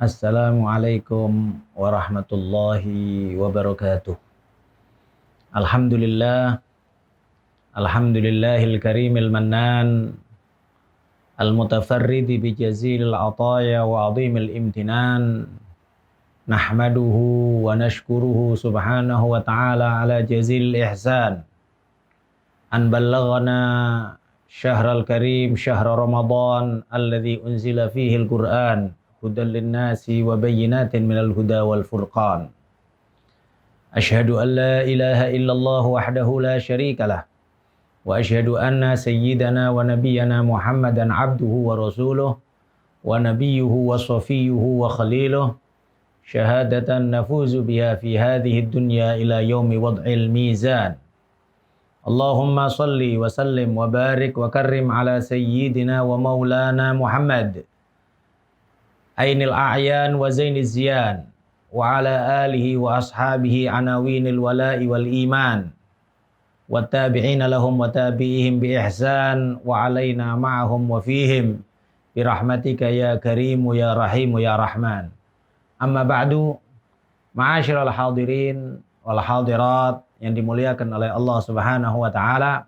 Assalamualaikum warahmatullahi wabarakatuh. Alhamdulillah, alhamdulillahil karimil mannan, al-mutafarridi bi jazilil ataya wa azimil imtinan. Nahmaduhu wa nashkuruhu subhanahu wa ta'ala ala jazilil ihsan. An ballaghana syahral karim, syahra Ramadan, alladhi unzila fihi al-Qur'an. Hudan linnasi wa bayyinatin minal huda wal furqan. Asyhadu an la ilaha illallah wahdahu la syarika lah. Wa asyhadu anna sayyidana wa nabiyyana Muhammadan abduhu wa rasuluh wa nabiyyuhu wa safiyuhu wa khaliluh. Syahadatan nafuzu biha fi hadhihi dunya ila yaumi wad'il mizan. Allahumma salli wa sallim wa barik wa karrim ala sayyidina wa maulana Muhammad ainil a'yan wa zainiz ziyan wa ala alihi wa ashabihi anawinil wala'i wal iman wa tabi'ina lahum wa tabi'ihim bi ihsan wa alaina ma'ahum wa fihim bi rahmatika ya karimu ya rahimu ya rahman. Amma ba'du, ma'asyiral hadirin wal hadirat yang dimuliakan oleh Allah Subhanahu wa taala.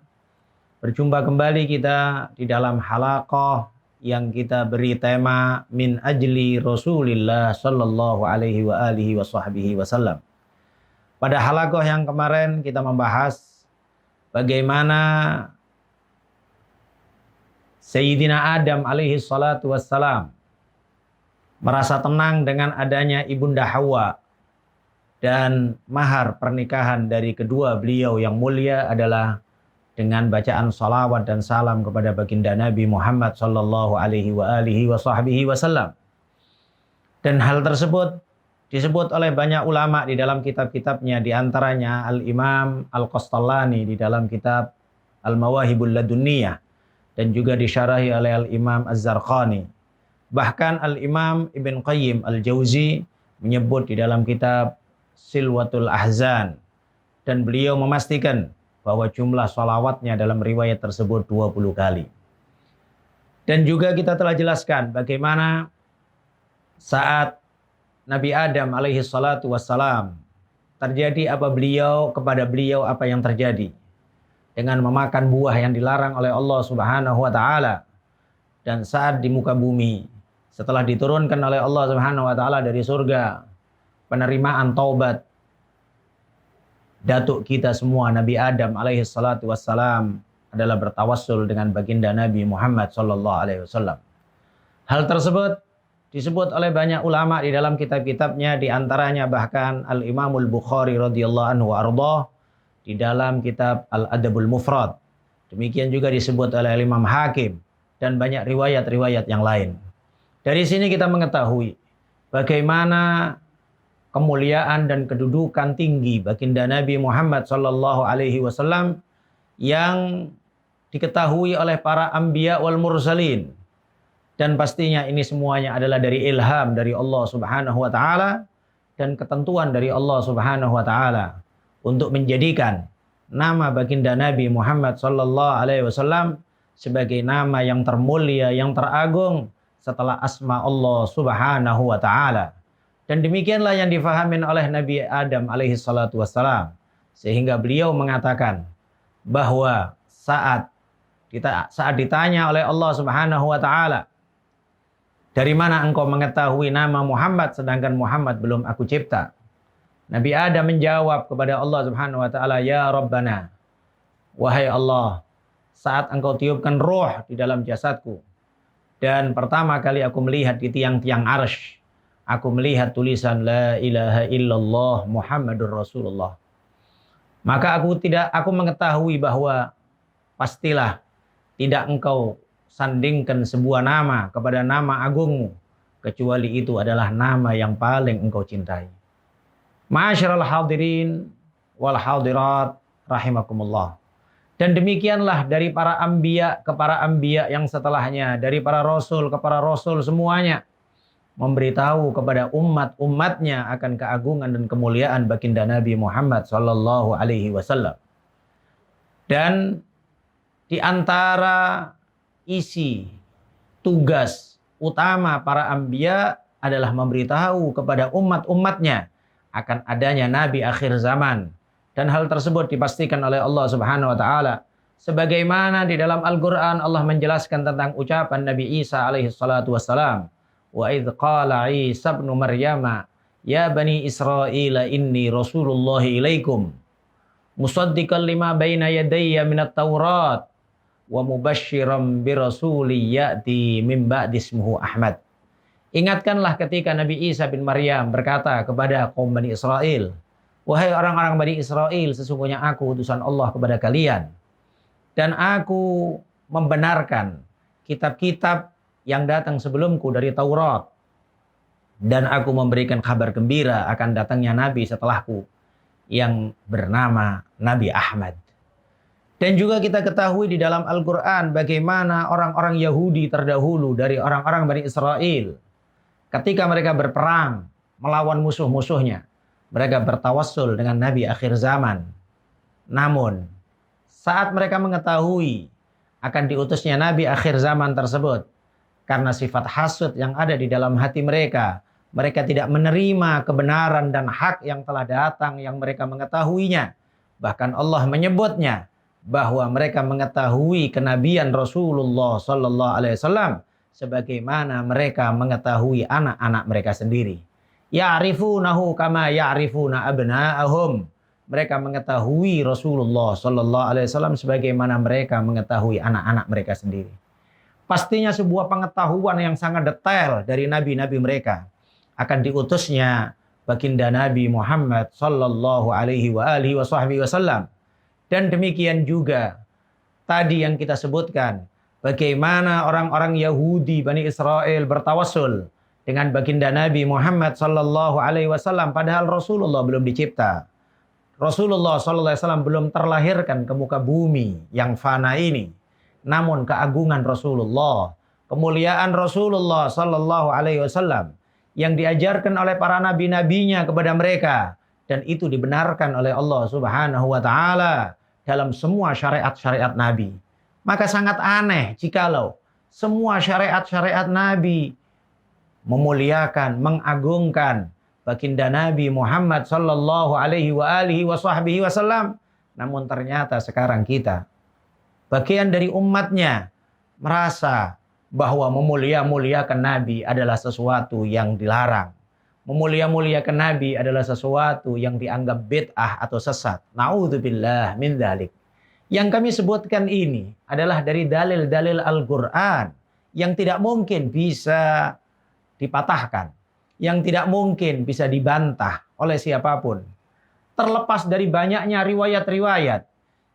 Berjumpa kembali kita di dalam halaqah yang kita beri tema min ajli Rasulillah sallallahu alaihi wa alihi wa sahbihi wasallam. Pada halaqah yang kemarin kita membahas bagaimana Sayyidina Adam alaihi salatu wassalam merasa tenang dengan adanya Ibunda Hawa, dan mahar pernikahan dari kedua beliau yang mulia adalah dengan bacaan salawat dan salam kepada baginda Nabi Muhammad sallallahu alaihi wa alihi wa sahbihi wasallam. Dan hal tersebut disebut oleh banyak ulama di dalam kitab-kitabnya, di antaranya Al-Imam Al-Qastallani di dalam kitab Al-Mawahibul Ladunniyah, dan juga disyarahi oleh Al-Imam Az-Zarqani. Bahkan Al-Imam Ibn Qayyim Al-Jauzi menyebut di dalam kitab Silwatul Ahzan, dan beliau memastikan bahwa jumlah salawatnya dalam riwayat tersebut 20 kali. Dan juga kita telah jelaskan bagaimana saat Nabi Adam alaihi salatu wassalam terjadi kepada beliau apa yang terjadi dengan memakan buah yang dilarang oleh Allah Subhanahu wa taala. Dan saat di muka bumi setelah diturunkan oleh Allah Subhanahu wa taala dari surga penerimaan taubat datuk kita semua Nabi Adam alaihi salatu wassalam adalah bertawassul dengan baginda Nabi Muhammad sallallahu alaihi wasallam. Hal tersebut disebut oleh banyak ulama di dalam kitab-kitabnya, di antaranya bahkan Al-Imamul Bukhari radhiyallahu anhu arda di dalam kitab Al-Adabul Mufrad. Demikian juga disebut oleh Imam Hakim dan banyak riwayat-riwayat yang lain. Dari sini kita mengetahui bagaimana kemuliaan dan kedudukan tinggi baginda Nabi Muhammad sallallahu alaihi wasallam yang diketahui oleh para anbiya wal mursalin, dan pastinya ini semuanya adalah dari ilham dari Allah Subhanahu wa taala dan ketentuan dari Allah Subhanahu wa taala untuk menjadikan nama baginda Nabi Muhammad sallallahu alaihi wasallam sebagai nama yang termulia, yang teragung setelah asma Allah Subhanahu wa taala. Dan demikianlah yang difahami oleh Nabi Adam alaihi salatu wassalam. Sehingga beliau mengatakan bahwa saat ditanya oleh Allah Subhanahu wa taala, dari mana engkau mengetahui nama Muhammad sedangkan Muhammad belum aku cipta? Nabi Adam menjawab kepada Allah Subhanahu wa taala, ya Rabbana, wahai Allah, saat engkau tiupkan roh di dalam jasadku, dan pertama kali aku melihat di tiang-tiang arsy, aku melihat tulisan la ilaha illallah Muhammadur Rasulullah. Maka aku mengetahui bahwa pastilah tidak engkau sandingkan sebuah nama kepada nama agungmu, kecuali itu adalah nama yang paling engkau cintai. Ma'asyiral hadirin wal hadirat rahimakumullah. Dan demikianlah dari para anbiya ke para anbiya yang setelahnya, dari para rasul ke para rasul semuanya, memberitahu kepada umat-umatnya akan keagungan dan kemuliaan baginda Nabi Muhammad sallallahu alaihi wasallam. Dan di antara isi tugas utama para anbiya adalah memberitahu kepada umat-umatnya akan adanya nabi akhir zaman. Dan hal tersebut dipastikan oleh Allah Subhanahu wa taala sebagaimana di dalam Al-Qur'an Allah menjelaskan tentang ucapan Nabi Isa alaihi salatu wassalam, wa idz qala Isa ibnu Maryam ya bani Israil inni rasulullah ilaikum musaddiqan lima baina yadayya minat Taurat wa mubasysyiran birasuli ya'ti min ba'di ismuhu Ahmad. Ingatkanlah ketika Nabi Isa bin Maryam berkata kepada kaum Bani Israel, wahai orang-orang Bani Israel, sesungguhnya aku utusan Allah kepada kalian. Dan aku membenarkan kitab-kitab yang datang sebelumku dari Taurat. Dan aku memberikan kabar gembira akan datangnya Nabi setelahku yang bernama Nabi Ahmad. Dan juga kita ketahui di dalam Al-Quran bagaimana orang-orang Yahudi terdahulu dari orang-orang Bani Israel. Ketika mereka berperang melawan musuh-musuhnya, mereka bertawassul dengan Nabi akhir zaman. Namun, saat mereka mengetahui akan diutusnya Nabi akhir zaman tersebut, karena sifat hasud yang ada di dalam hati mereka, mereka tidak menerima kebenaran dan hak yang telah datang yang mereka mengetahuinya. Bahkan Allah menyebutnya bahwa mereka mengetahui kenabian Rasulullah sallallahu alaihi wasallam sebagaimana mereka mengetahui anak-anak mereka sendiri. Ya'rifunahu kama ya'rifuna abna'ahum. Mereka mengetahui Rasulullah sallallahu alaihi wasallam sebagaimana mereka mengetahui anak-anak mereka sendiri. Pastinya sebuah pengetahuan yang sangat detail dari nabi-nabi mereka akan diutusnya baginda Nabi Muhammad sallallahu alaihi wasallam. Dan demikian juga tadi yang kita sebutkan bagaimana orang-orang Yahudi Bani Israel bertawassul dengan baginda Nabi Muhammad sallallahu alaihi wasallam padahal Rasulullah belum dicipta. Rasulullah sallallahu alaihi wasallam belum terlahirkan ke muka bumi yang fana ini. Namun keagungan Rasulullah, kemuliaan Rasulullah sallallahu alaihi wasallam yang diajarkan oleh para nabi-nabinya kepada mereka dan itu dibenarkan oleh Allah Subhanahu wa taala dalam semua syariat-syariat nabi. Maka sangat aneh jikalau semua syariat-syariat nabi memuliakan, mengagungkan baginda Nabi Muhammad sallallahu alaihi wasallam, namun ternyata sekarang kita bagian dari umatnya merasa bahwa memulia-muliakan Nabi adalah sesuatu yang dilarang. Memulia-muliakan Nabi adalah sesuatu yang dianggap bid'ah atau sesat. Na'udzubillah min dzalik. Yang kami sebutkan ini adalah dari dalil-dalil Al-Quran yang tidak mungkin bisa dipatahkan, yang tidak mungkin bisa dibantah oleh siapapun. Terlepas dari banyaknya riwayat-riwayat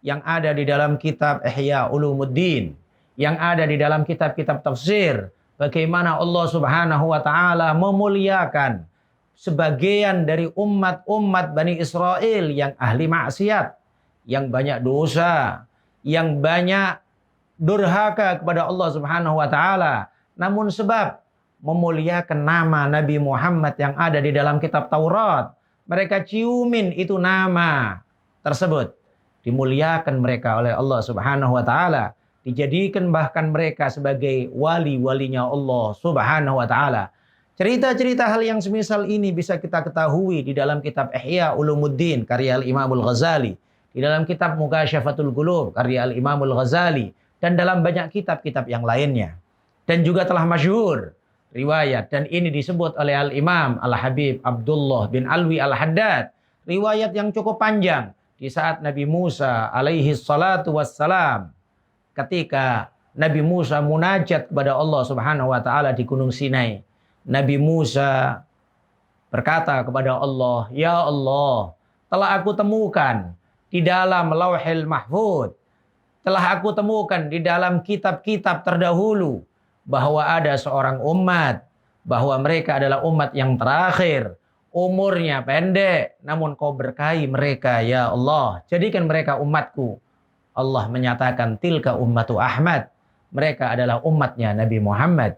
yang ada di dalam kitab Ihya Ulumuddin, yang ada di dalam kitab-kitab tafsir, bagaimana Allah Subhanahu wa taala memuliakan sebagian dari umat-umat Bani Israel yang ahli maksiat, yang banyak dosa, yang banyak durhaka kepada Allah Subhanahu wa taala. Namun sebab memuliakan nama Nabi Muhammad yang ada di dalam kitab Taurat, mereka ciumin itu nama tersebut. Dimuliakan mereka oleh Allah Subhanahu wa taala, dijadikan bahkan mereka sebagai wali-walinya Allah Subhanahu wa taala. Cerita-cerita hal yang semisal ini bisa kita ketahui di dalam kitab Ihya Ulumuddin karya Al-Imam Al-Ghazali, di dalam kitab Mughasyafatul Qulub karya Al-Imam Al-Ghazali, dan dalam banyak kitab-kitab yang lainnya. Dan juga telah masyhur riwayat, dan ini disebut oleh Al-Imam Al-Habib Abdullah bin Alwi Al-Haddad, riwayat yang cukup panjang di saat Nabi Musa alaihi salatu wassalam, ketika Nabi Musa munajat kepada Allah Subhanahu wa taala di Gunung Sinai. Nabi Musa berkata kepada Allah, "Ya Allah, telah aku temukan di dalam Lauhil Mahfuz, telah aku temukan di dalam kitab-kitab terdahulu bahwa ada seorang umat, bahwa mereka adalah umat yang terakhir, umurnya pendek, namun kau berkahi mereka, ya Allah, jadikan mereka umatku." Allah menyatakan, tilka ummatu Ahmad, mereka adalah umatnya Nabi Muhammad.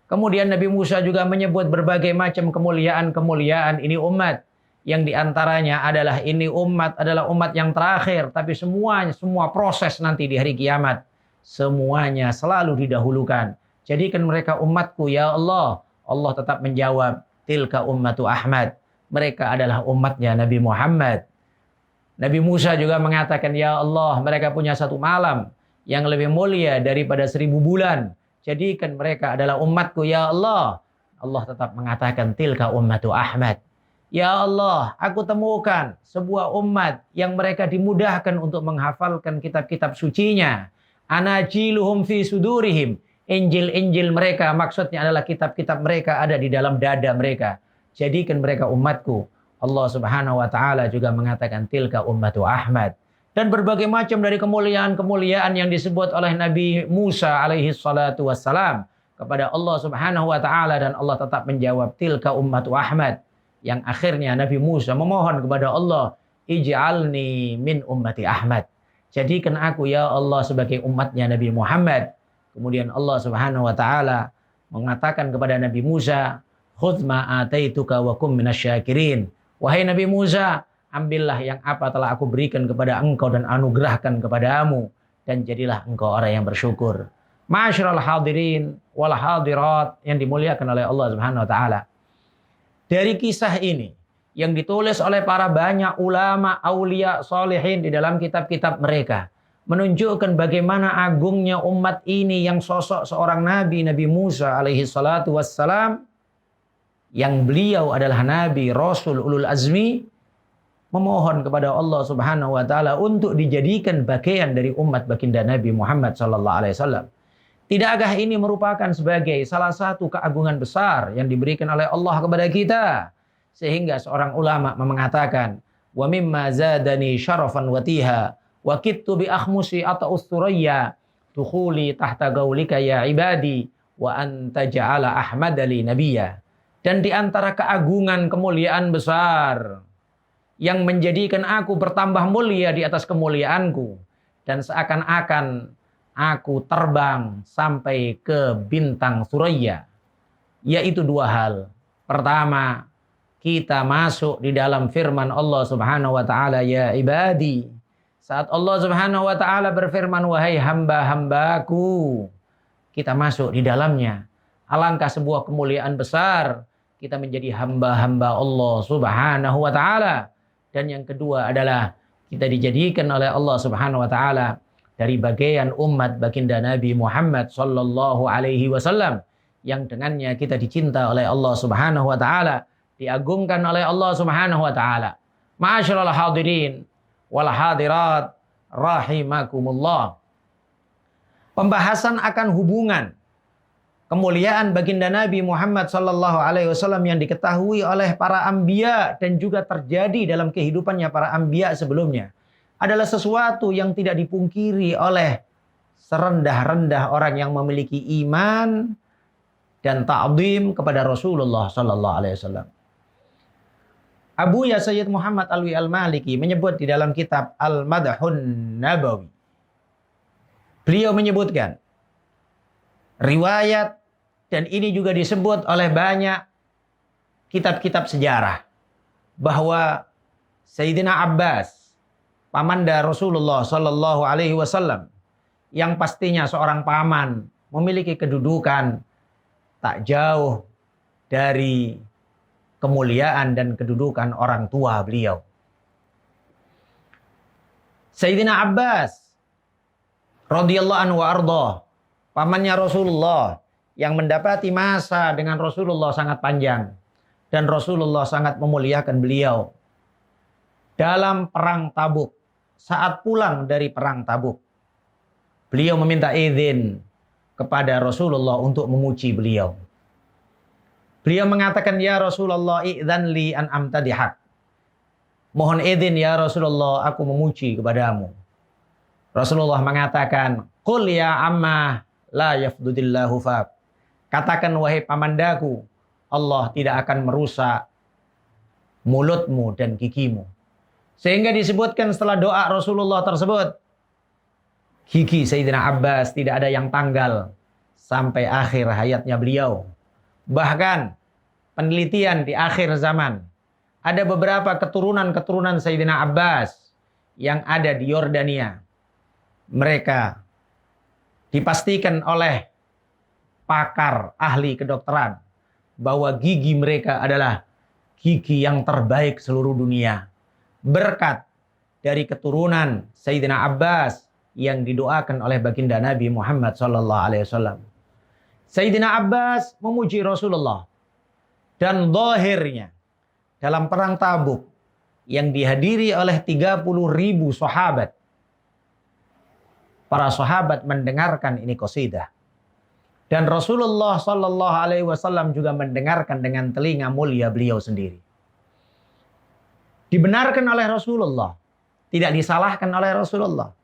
Kemudian Nabi Musa juga menyebut berbagai macam kemuliaan-kemuliaan ini umat, yang diantaranya adalah ini umat adalah umat yang terakhir, tapi semua proses nanti di hari kiamat, semuanya selalu didahulukan. Jadikan mereka umatku, ya Allah. Allah tetap menjawab, tilka ummatu Ahmad. Mereka adalah umatnya Nabi Muhammad. Nabi Musa juga mengatakan, ya Allah, mereka punya satu malam yang lebih mulia daripada 1000 bulan. Jadikan mereka adalah umatku, ya Allah. Allah tetap mengatakan, tilka ummatu Ahmad. Ya Allah, aku temukan sebuah umat yang mereka dimudahkan untuk menghafalkan kitab-kitab sucinya. Anajiluhum fi sudurihim. Injil-injil mereka, maksudnya adalah kitab-kitab mereka ada di dalam dada mereka. Jadikan mereka umatku. Allah Subhanahu wa taala juga mengatakan tilka ummatu Ahmad. Dan berbagai macam dari kemuliaan-kemuliaan yang disebut oleh Nabi Musa alaihi salatu wassalam kepada Allah Subhanahu wa taala, dan Allah tetap menjawab tilka ummatu Ahmad. Yang akhirnya Nabi Musa memohon kepada Allah, ij'alni min ummati Ahmad. Jadikan aku ya Allah sebagai umatnya Nabi Muhammad. Kemudian Allah Subhanahu wa taala mengatakan kepada Nabi Musa, khudz ma ataituka wa kum minasyakirin. Wahai Nabi Musa, ambillah yang apa telah aku berikan kepada engkau dan anugerahkan kepadamu, dan jadilah engkau orang yang bersyukur. Ma'asyiral hadirin wal hadirat yang dimuliakan oleh Allah Subhanahu wa taala. Dari kisah ini yang ditulis oleh para banyak ulama, aulia, solihin di dalam kitab-kitab mereka, menunjukkan bagaimana agungnya umat ini yang sosok seorang nabi, Nabi Musa alaihi salatu wassalam, yang beliau adalah nabi, rasul, ulul azmi, memohon kepada Allah Subhanahu wa taala untuk dijadikan bagian dari umat baginda Nabi Muhammad sallallahu alaihi wasallam. Tidakkah ini merupakan sebagai salah satu keagungan besar yang diberikan oleh Allah kepada kita? Sehingga seorang ulama mengatakan, wa mimma zadani syarafan watiha wa kittu bi akhmusi atau usturaya tukhuli tahta gaulika ya ibadi wa anta ja'ala ahmadali nabiyya. Dan di antara keagungan kemuliaan besar yang menjadikan aku bertambah mulia di atas kemuliaanku, dan seakan-akan aku terbang sampai ke bintang Suraya, yaitu dua hal. Pertama, kita masuk di dalam firman Allah Subhanahu wa taala, ya ibadi. Saat Allah Subhanahu wa taala berfirman, wahai hamba-hambaku, kita masuk di dalamnya. Alangkah sebuah kemuliaan besar kita menjadi hamba-hamba Allah Subhanahu wa taala. Dan yang kedua adalah kita dijadikan oleh Allah Subhanahu wa taala dari bagian umat baginda Nabi Muhammad sallallahu alaihi wasallam, yang dengannya kita dicinta oleh Allah Subhanahu wa taala, diagungkan oleh Allah Subhanahu wa taala. Ma'asyiral hadirin wal hadirat rahimakumullah. Pembahasan akan hubungan kemuliaan baginda Nabi Muhammad sallallahu alaihi wasallam yang diketahui oleh para anbiya dan juga terjadi dalam kehidupannya para anbiya sebelumnya adalah sesuatu yang tidak dipungkiri oleh serendah-rendah orang yang memiliki iman dan ta'zim kepada Rasulullah sallallahu alaihi wasallam. Abu Ya Sayyid Muhammad Alwi Al-Maliki menyebut di dalam kitab Al-Madhun Nabawi. Beliau menyebutkan riwayat, dan ini juga disebut oleh banyak kitab-kitab sejarah, bahwa Sayyidina Abbas, pamanda Rasulullah sallallahu alaihi wasallam, yang pastinya seorang paman, memiliki kedudukan tak jauh dari kemuliaan dan kedudukan orang tua beliau. Sayyidina Abbas radhiyallahu anhu wa ardhah, pamannya Rasulullah, yang mendapati masa dengan Rasulullah sangat panjang, dan Rasulullah sangat memuliakan beliau. Dalam perang Tabuk, saat pulang dari perang Tabuk, beliau meminta izin kepada Rasulullah untuk memuji beliau. Beliau mengatakan, ya Rasulullah, idzan li an amtadihak. Mohon izin ya Rasulullah, aku memuji kepadamu. Rasulullah mengatakan, qul ya amma la yafdudillahu fak. Katakan wahai pamandaku, Allah tidak akan merusak mulutmu dan gigimu. Sehingga disebutkan setelah doa Rasulullah tersebut, gigi Sayyidina Abbas tidak ada yang tanggal sampai akhir hayatnya beliau. Bahkan penelitian di akhir zaman, ada beberapa keturunan-keturunan Sayyidina Abbas yang ada di Yordania. Mereka dipastikan oleh pakar ahli kedokteran bahwa gigi mereka adalah gigi yang terbaik seluruh dunia. Berkat dari keturunan Sayyidina Abbas yang didoakan oleh baginda Nabi Muhammad SAW. Sayyidina Abbas memuji Rasulullah. Dan zahirnya dalam perang Tabuk yang dihadiri oleh 30.000 sahabat. Para sahabat mendengarkan ini qasidah. Dan Rasulullah SAW juga mendengarkan dengan telinga mulia beliau sendiri. Dibenarkan oleh Rasulullah. Tidak disalahkan oleh Rasulullah.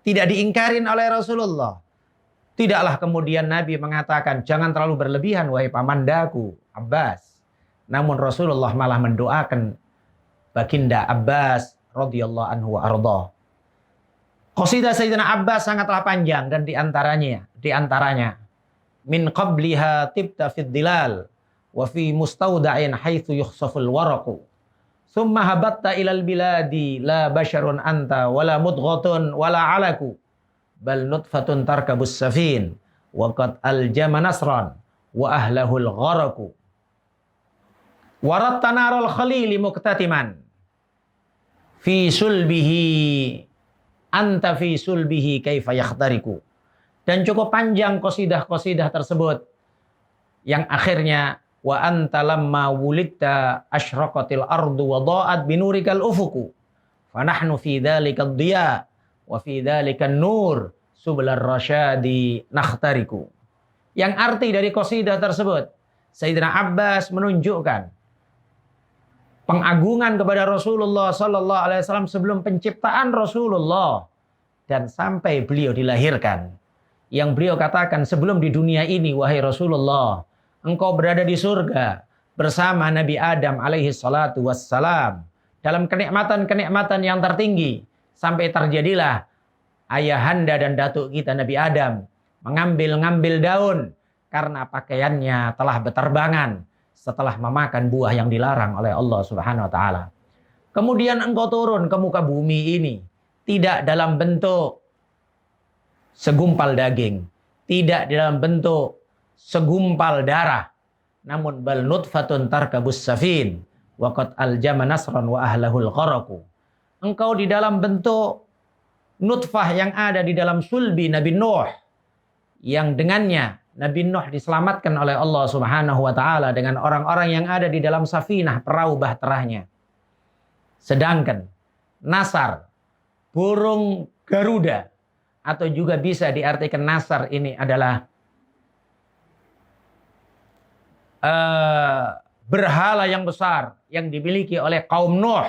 Tidak diingkarin oleh Rasulullah. Tidaklah kemudian Nabi mengatakan, jangan terlalu berlebihan wahai pamandaku Abbas. Namun Rasulullah malah mendoakan baginda Abbas radhiyallahu anhu wa ardhah. Qasidah Sayyidina Abbas sangatlah panjang dan diantaranya min qabliha tibta fid dilal wa fi mustawda'in haitsu yukhsaful waraqu thumma habatta ilal biladi la basharun anta wala mudghatun wala alaku bal nutfatun tarkabus safin wa qad aljama nasran wa ahlahul gharaku warat tanarul khalili muqtatiman fi sulbihi anta fi sulbihi kaifa yakhtariku. Dan cukup panjang qasidah-qasidah tersebut yang akhirnya wa anta lamma wulidta asyraqatil ardu wa dha'at binurikal ufuku fa nahnu fi dzalikad dhiya wa fi dzalikan nur sublar rasyadi nakhtariku. Yang arti dari qasidah tersebut, Sayyidina Abbas menunjukkan pengagungan kepada Rasulullah sallallahu alaihi wasallam sebelum penciptaan Rasulullah dan sampai beliau dilahirkan. Yang beliau katakan sebelum di dunia ini, wahai Rasulullah, engkau berada di surga bersama Nabi Adam alaihi salatu wassalam dalam kenikmatan-kenikmatan yang tertinggi sampai terjadilah ayahanda dan datuk kita Nabi Adam mengambil daun karena pakaiannya telah beterbangan setelah memakan buah yang dilarang oleh Allah Subhanahu wa taala. Kemudian engkau turun ke muka bumi ini tidak dalam bentuk segumpal daging, tidak dalam bentuk segumpal darah, namun bal nutfatun tarkabus safin wa qad aljama nasran wa ahlahul gharaku. Engkau di dalam bentuk nutfah yang ada di dalam sulbi Nabi Nuh yang dengannya Nabi Nuh diselamatkan oleh Allah Subhanahu wa taala dengan orang-orang yang ada di dalam safinah perahu bahteranya. Sedangkan nasar, burung Garuda, atau juga bisa diartikan nasar ini adalah berhala yang besar yang dimiliki oleh kaum Nuh,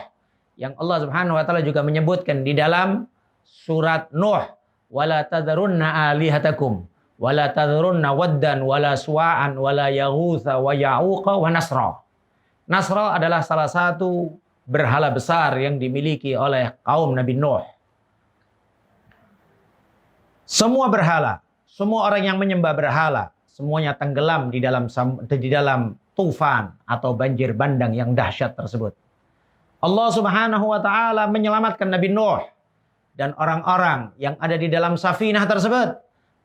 yang Allah Subhanahu wa taala juga menyebutkan di dalam surat Nuh, wala tadharunna alihatakum wala tadharunna waddan wala suwa'an wala yaghutsa wa ya'uqa wa nasra. Nasra adalah salah satu berhala besar yang dimiliki oleh kaum Nabi Nuh. Semua berhala, semua orang yang menyembah berhala, semuanya tenggelam di dalam tufan atau banjir bandang yang dahsyat tersebut. Allah Subhanahu wa taala menyelamatkan Nabi Nuh dan orang-orang yang ada di dalam safinah tersebut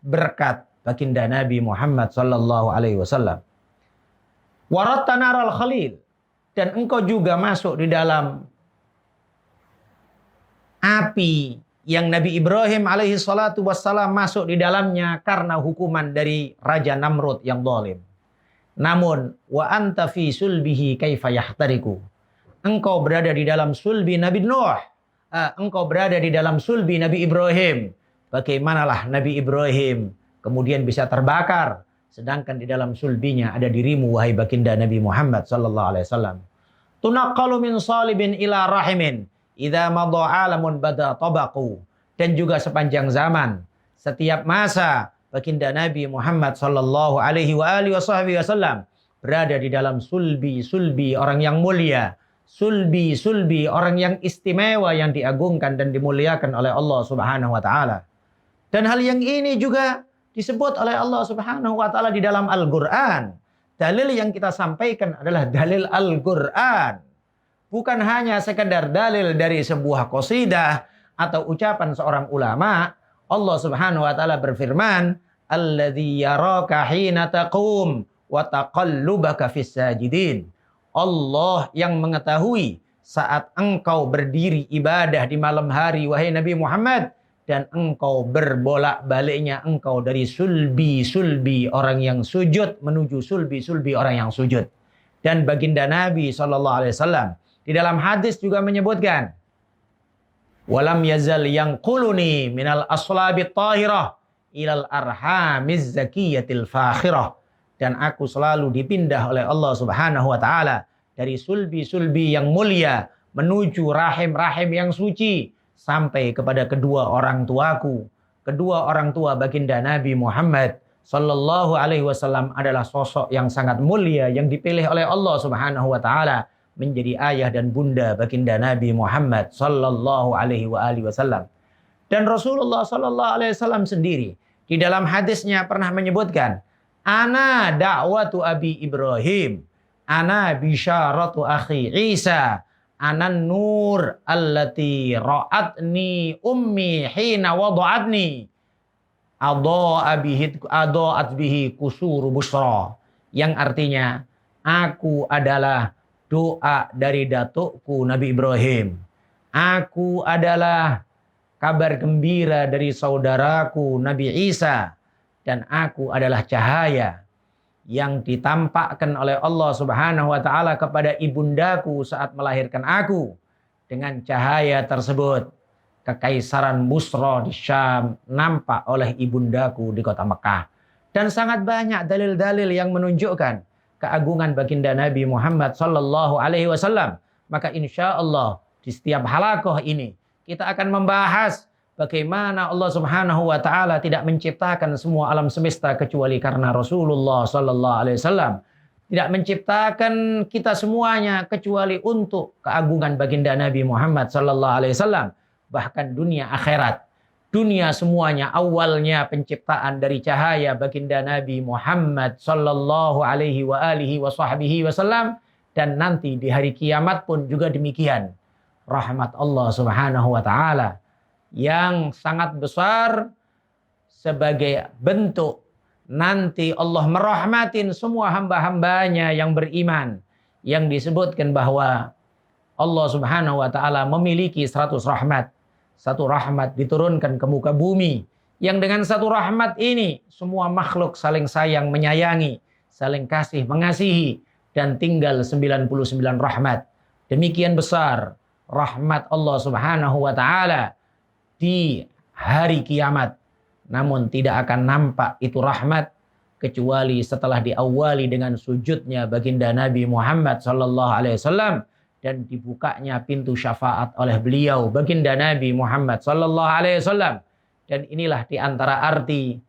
berkat baginda Nabi Muhammad sallallahu alaihi wasallam. Waratta naral khalil, dan engkau juga masuk di dalam api yang Nabi Ibrahim alaihi salatu wassalam masuk di dalamnya karena hukuman dari Raja Namrud yang zalim. Namun wa anta fi sulbihi kaifa yahtariku. Engkau berada di dalam sulbi Nabi Nuh. Engkau berada di dalam sulbi Nabi Ibrahim. Bagaimanalah Nabi Ibrahim kemudian bisa terbakar, sedangkan di dalam sulbinya ada dirimu wahai baginda Nabi Muhammad sallallahu alaihi wasallam. Tunaqqalu min salibin ila rahimin idza madha alamun bada tabaqu. Dan juga sepanjang zaman, setiap masa baginda Nabi Muhammad sallallahu alaihi wasallam berada di dalam sulbi orang yang mulia, sulbi orang yang istimewa yang diagungkan dan dimuliakan oleh Allah Subhanahu wa taala. Dan hal yang ini juga disebut oleh Allah Subhanahu wa taala di dalam Al-Qur'an. Dalil yang kita sampaikan adalah dalil Al-Qur'an. Bukan hanya sekedar dalil dari sebuah qasidah atau ucapan seorang ulama. Allah Subhanahu wa taala berfirman, "Alladzi yaraka hina taqum wa taqallubaka fis sajidin. Allah yang mengetahui saat engkau berdiri ibadah di malam hari, wahai Nabi Muhammad, dan engkau berbolak-baliknya engkau dari sulbi-sulbi orang yang sujud menuju sulbi-sulbi orang yang sujud. Dan baginda Nabi SAW di dalam hadis juga menyebutkan, walam yazal yanquluni minal aslabit tahirah ilal arhamiz zakiyatil fakhirah. Dan aku selalu dipindah oleh Allah Subhanahu wa taala dari sulbi-sulbi yang mulia menuju rahim-rahim yang suci sampai kepada kedua orang tuaku. Kedua orang tua baginda Nabi Muhammad sallallahu alaihi wasallam adalah sosok yang sangat mulia yang dipilih oleh Allah Subhanahu wa taala menjadi ayah dan bunda baginda Nabi Muhammad sallallahu alaihi wasallam. Dan Rasulullah sallallahu alaihi wasallam sendiri di dalam hadisnya pernah menyebutkan, ana da'watu Abi Ibrahim, ana bisyaratu akhi Isa, ana nur allati ra'atni ummi hina wada'atni adha'at bihi kusuru busra. Yang artinya, aku adalah doa dari datukku Nabi Ibrahim. Aku adalah kabar gembira dari saudaraku Nabi Isa. Dan aku adalah cahaya yang ditampakkan oleh Allah Subhanahu wa taala kepada ibundaku saat melahirkan aku. Dengan cahaya tersebut, kekaisaran Busra di Syam nampak oleh ibundaku di kota Mekah. Dan sangat banyak dalil-dalil yang menunjukkan keagungan baginda Nabi Muhammad sallallahu alaihi wasallam. Maka insya Allah di setiap halaqah ini kita akan membahas bagaimana Allah Subhanahu wa taala tidak menciptakan semua alam semesta kecuali karena Rasulullah sallallahu alaihi wasallam. Tidak menciptakan kita semuanya kecuali untuk keagungan baginda Nabi Muhammad sallallahu alaihi wasallam. Bahkan dunia akhirat, dunia semuanya awalnya penciptaan dari cahaya baginda Nabi Muhammad sallallahu alaihi wasallam, dan nanti di hari kiamat pun juga demikian. Rahmat Allah Subhanahu wa taala yang sangat besar sebagai bentuk nanti Allah merahmatin semua hamba-hambanya yang beriman, yang disebutkan bahwa Allah Subhanahu wa taala memiliki 100 rahmat. Satu rahmat diturunkan ke muka bumi, yang dengan satu rahmat ini semua makhluk saling sayang menyayangi, saling kasih mengasihi, dan tinggal 99 rahmat. Demikian besar rahmat Allah Subhanahu wa taala di hari kiamat. Namun tidak akan nampak itu rahmat kecuali setelah diawali dengan sujudnya baginda Nabi Muhammad sallallahu alaihi wasallam dan dibukanya pintu syafaat oleh beliau baginda Nabi Muhammad sallallahu alaihi wasallam. Dan inilah di antara arti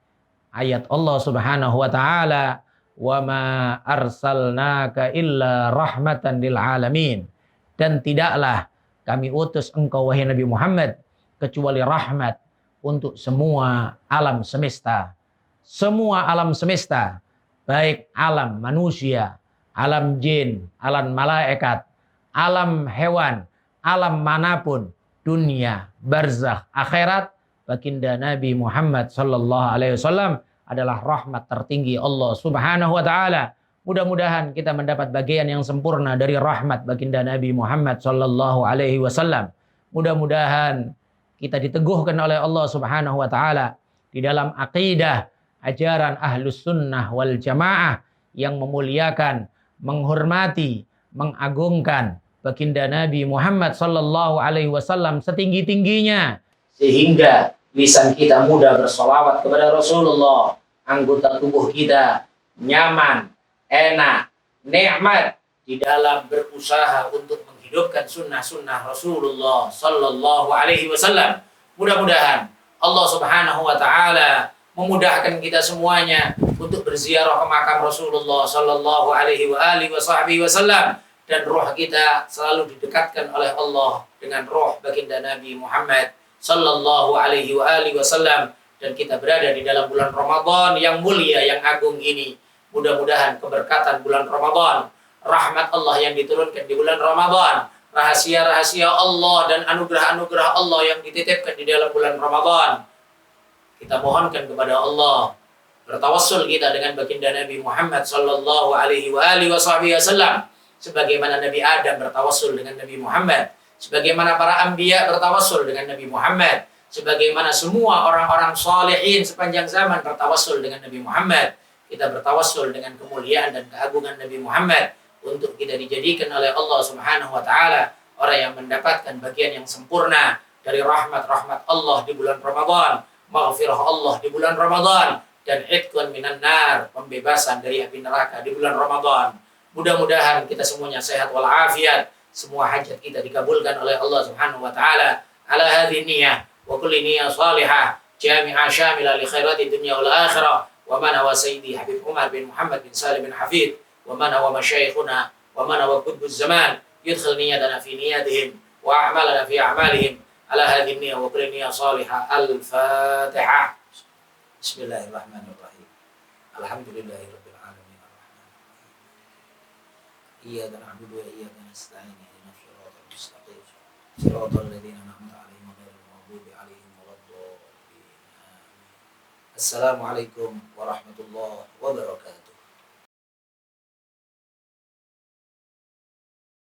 ayat Allah Subhanahu wa taala, "Wa ma arsalnaka illa rahmatan lil alamin." Dan tidaklah kami utus engkau wahai Nabi Muhammad kecuali rahmat untuk semua alam semesta. Semua alam semesta, baik alam manusia, alam jin, alam malaikat, alam hewan, alam manapun, dunia, barzakh, akhirat, baginda Nabi Muhammad sallallahu alaihi wasallam adalah rahmat tertinggi Allah Subhanahu wa taala. Mudah-mudahan kita mendapat bagian yang sempurna dari rahmat baginda Nabi Muhammad sallallahu alaihi wasallam. Mudah-mudahan kita diteguhkan oleh Allah Subhanahu wa taala di dalam akidah ajaran Ahlus Sunnah wal Jamaah yang memuliakan, menghormati, mengagungkan baginda Nabi Muhammad sallallahu alaihi wasallam setinggi-tingginya, sehingga lisan kita mudah bersolawat kepada Rasulullah, anggota tubuh kita nyaman, enak, nikmat di dalam berusaha untuk menghidupkan sunnah-sunnah Rasulullah sallallahu alaihi wasallam. Mudah-mudahan Allah Subhanahu wa taala memudahkan kita semuanya untuk berziarah ke makam Rasulullah sallallahu alaihi wasallam, dan roh kita selalu didekatkan oleh Allah dengan roh baginda Nabi Muhammad sallallahu alaihi wasallam, dan kita berada di dalam bulan Ramadan yang mulia, yang agung ini. Mudah-mudahan keberkatan bulan Ramadan, rahmat Allah yang diturunkan di bulan Ramadan, rahasia-rahasia Allah dan anugerah-anugerah Allah yang dititipkan di dalam bulan Ramadan, kita mohonkan kepada Allah Bertawassul kita dengan baginda Nabi Muhammad sallallahu alaihi wasallam, sebagaimana Nabi Adam bertawassul dengan Nabi Muhammad, sebagaimana para anbiya bertawassul dengan Nabi Muhammad, sebagaimana semua orang-orang salihin sepanjang zaman bertawassul dengan Nabi Muhammad. Kita bertawassul dengan kemuliaan dan keagungan Nabi Muhammad untuk kita dijadikan oleh Allah Subhanahu wa taala orang yang mendapatkan bagian yang sempurna dari rahmat-rahmat Allah di bulan Ramadan, maghfirah Allah di bulan Ramadan, dan itqun minan nar, pembebasan dari api neraka di bulan Ramadan. Mudah-mudahan kita semuanya sehat walafiat, semua hajat kita dikabulkan oleh Allah Subhanahu wa taala. Ala hadhihi niyyah wa kulli niyyah salihah jami'ah syamilah li khairati dunya wal akhirah. Wa man wa sayyidi Habib Umar bin Muhammad bin Salim bin Hafid, wa man wa masyayikhuna, wa man wa qutbuz zaman, yudkhil niyyatana fi niyyatihim wa a'malana fi a'malihim. Ala hadhihi niyyah wa kulli niyyah salihah. Al-Fatihah. Bismillahirrahmanirrahim. Alhamdulillahirabbil alamin. Iyyaka na'budu wa iyyaka nasta'in. Ihdinas siratal mustaqim. Siratal ladzina an'amta 'alaihim ghairil maghdubi 'alaihim waladdallin. Assalamualaikum warahmatullahi wabarakatuh.